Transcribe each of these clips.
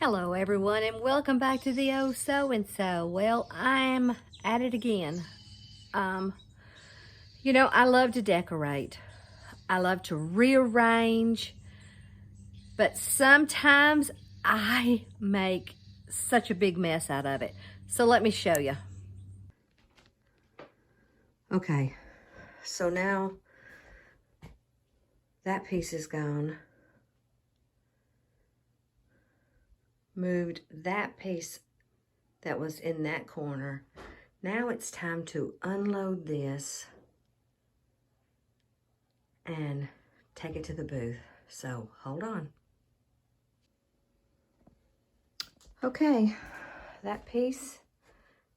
Hello everyone and welcome back to the Oh So and So. Well, I'm at it again. I love to decorate. I love to rearrange, but sometimes I make such a big mess out of it. So let me show you. Okay, so now that piece is gone. Moved that piece that was in that corner. Now it's time to unload this and take it to the booth. So hold on. Okay, that piece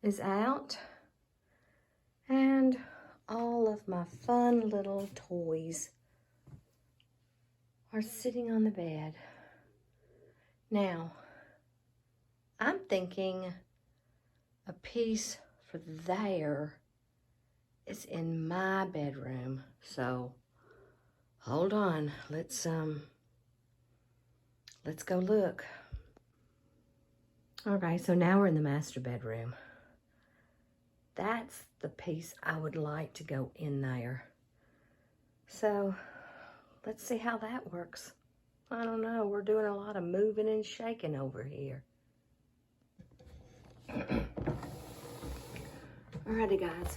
is out and all of my fun little toys are sitting on the bed. Now, I'm thinking a piece for there is in my bedroom. So hold on, let's go look. All right, so now we're in the master bedroom. That's the piece I would like to go in there. So let's see how that works. I don't know, we're doing a lot of moving and shaking over here. Alrighty guys,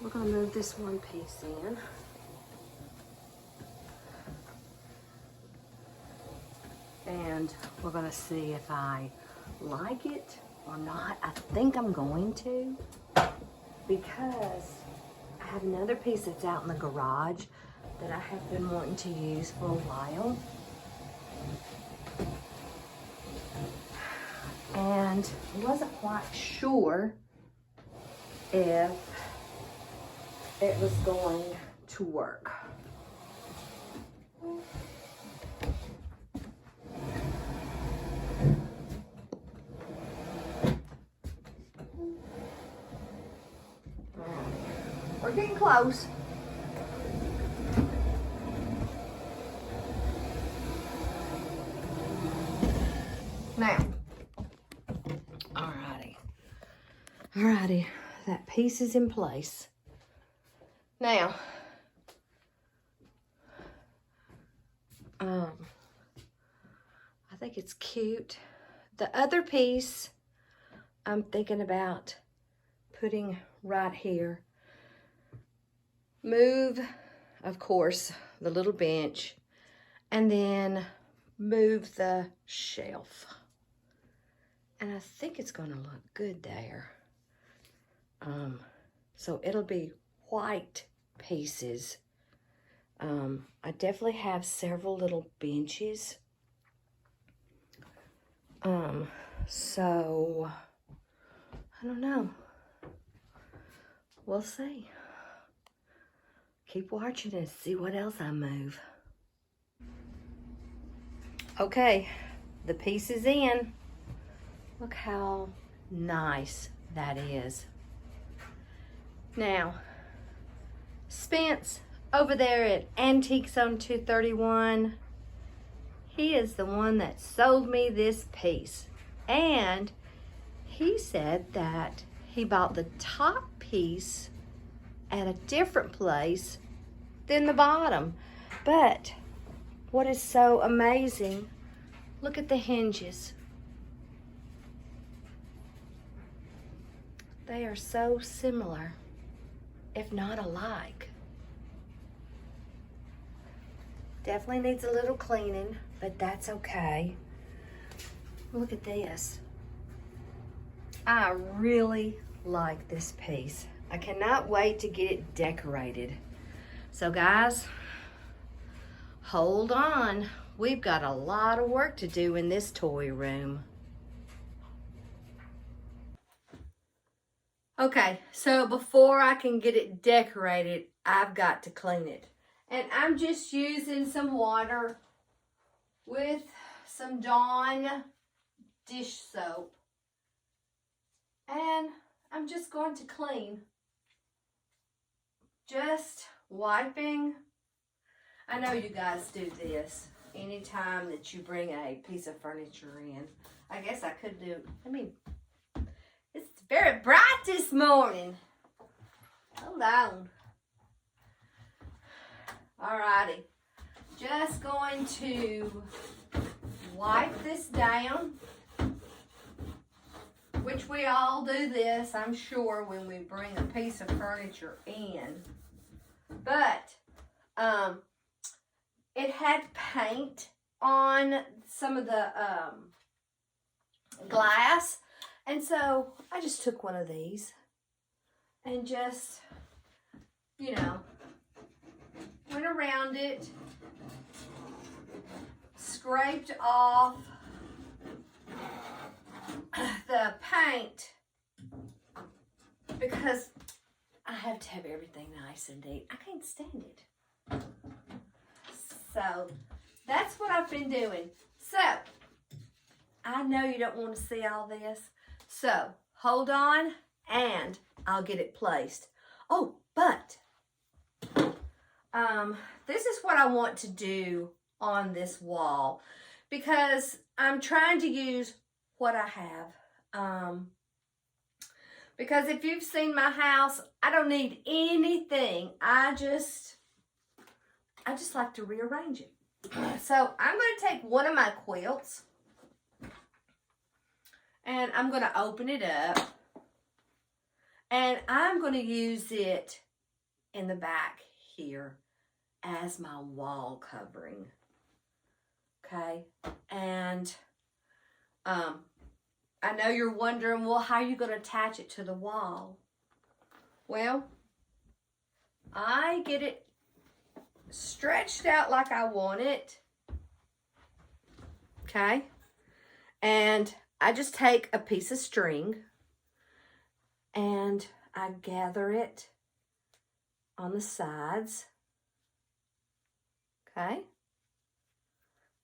we're gonna move this one piece in. And we're gonna see if I like it or not. I think I'm going to, because I have another piece that's out in the garage that I have been wanting to use for a while. And I wasn't quite sure if it was going to work. We're getting close. Now, alrighty, that piece is in place. Now, I think it's cute. The other piece, I'm thinking about putting right here. Move, of course, the little bench, and then move the shelf. And I think it's gonna look good there. So it'll be white pieces. I definitely have several little benches. So I don't know. We'll see. Keep watching and see what else I move. Okay, the piece is in. Look how nice that is. Now, Spence over there at Antiques on 231, he is the one that sold me this piece. And he said that he bought the top piece at a different place than the bottom. But what is so amazing, look at the hinges. They are so similar, if not alike. Definitely needs a little cleaning, but that's okay. Look at this. I really like this piece. I cannot wait to get it decorated. So guys, hold on. We've got a lot of work to do in this toy room. Okay, so before I can get it decorated, I've got to clean it. And I'm just using some water with some Dawn dish soap. And I'm just going to clean. Just wiping. I know you guys do this anytime that you bring a piece of furniture in. I guess I could do, it's very bright this morning. Hold on. Alrighty. Just going to wipe this down, which we all do this, I'm sure, when we bring a piece of furniture in. But it had paint on some of the glass, and so I just took one of these and just, you know, went around it, scraped off the paint, because I have to have everything nice and neat. I can't stand it. So that's what I've been doing. So I know you don't want to see all this. So hold on and I'll get it placed. Oh, but this is what I want to do on this wall, because I'm trying to use what I have. Because if you've seen my house, I don't need anything. I just like to rearrange it. So I'm going to take one of my quilts and I'm going to open it up, and I'm going to use it in the back here as my wall covering. Okay, and I know you're wondering, well, how are you going to attach it to the wall? Well, I get it stretched out like I want it. Okay, and I just take a piece of string and I gather it on the sides. Okay,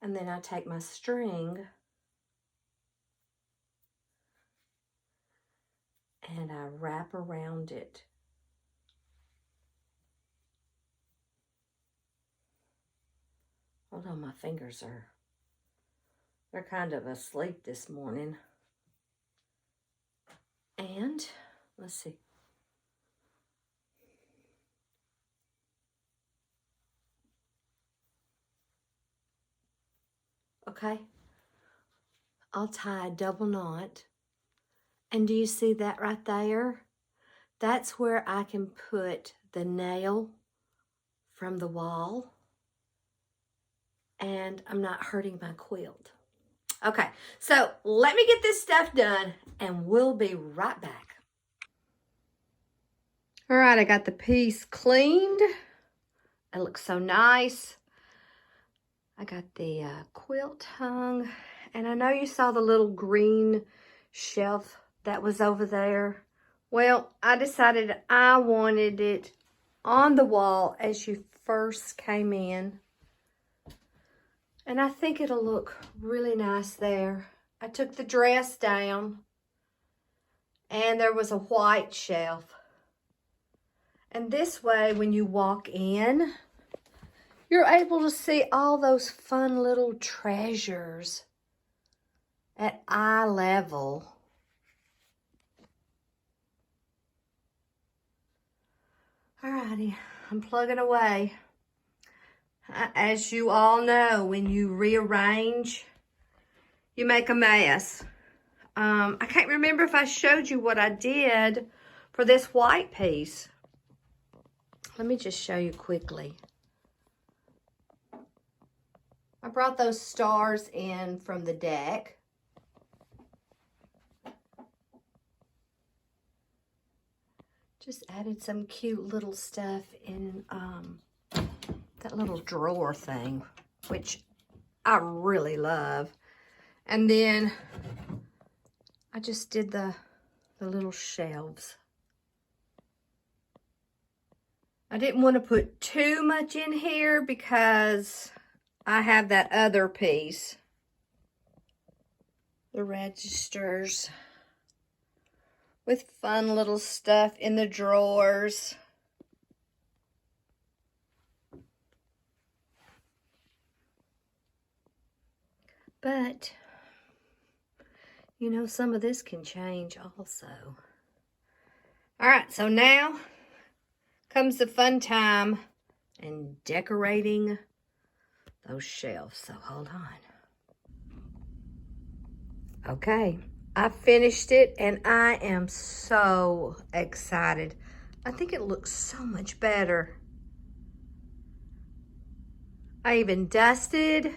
and then I take my string and I wrap around it. Hold on, my fingers they're kind of asleep this morning. And let's see. Okay, I'll tie a double knot. And do you see that right there? That's where I can put the nail from the wall, and I'm not hurting my quilt. Okay, so let me get this stuff done and we'll be right back. All right, I got the piece cleaned. It looks so nice. I got the quilt hung, and I know you saw the little green shelf that was over there. Well, I decided I wanted it on the wall as you first came in. And I think it'll look really nice there. I took the dress down, and there was a white shelf. And this way, when you walk in, you're able to see all those fun little treasures at eye level. Alrighty, I'm plugging away. As you all know, when you rearrange, you make a mess. I can't remember if I showed you what I did for this white piece. Let me just show you quickly. I brought those stars in from the deck. Just added some cute little stuff in that little drawer thing, which I really love. And then I just did the little shelves. I didn't want to put too much in here because I have that other piece, the registers, with fun little stuff in the drawers. But, you know, some of this can change also. All right, so now comes the fun time in decorating those shelves. So hold on. Okay, I finished it and I am so excited. I think it looks so much better. I even dusted,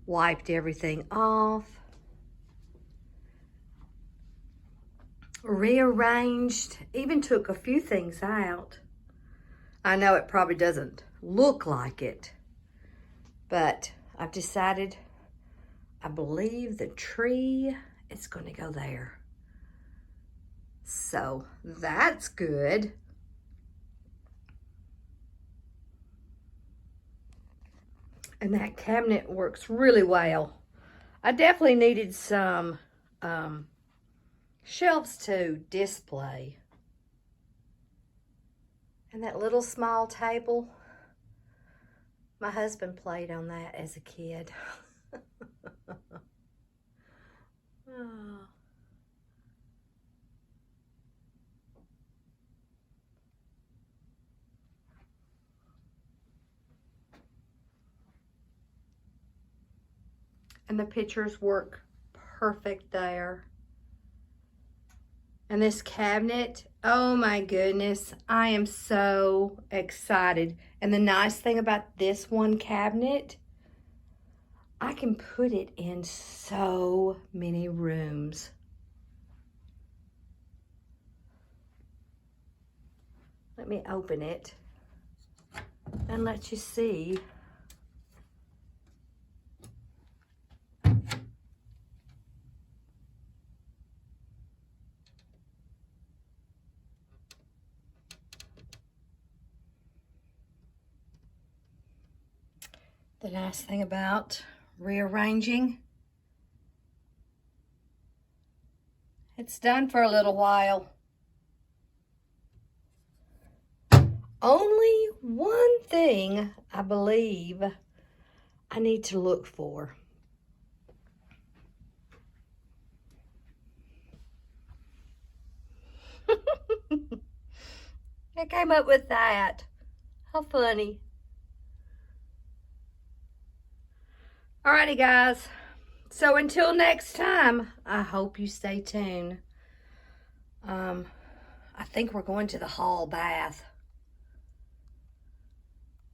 wiped everything off, rearranged, even took a few things out. I know it probably doesn't look like it, but I've decided I believe the tree is going to go there. So that's good. And that cabinet works really well. I definitely needed some shelves to display. And that little small table, my husband played on that as a kid. Oh. And the pictures work perfect there. And this cabinet, oh my goodness, I am so excited. And the nice thing about this one cabinet, I can put it in so many rooms. Let me open it and let you see. The nice thing about rearranging, it's done for a little while. Only one thing I believe I need to look for. I came up with that. How funny. Alrighty guys, so until next time, I hope you stay tuned. I think we're going to the hall bath.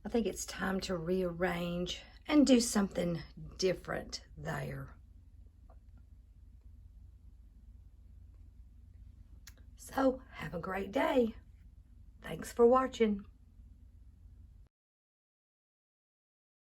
I think it's time to rearrange and do something different there. So have a great day. Thanks for watching.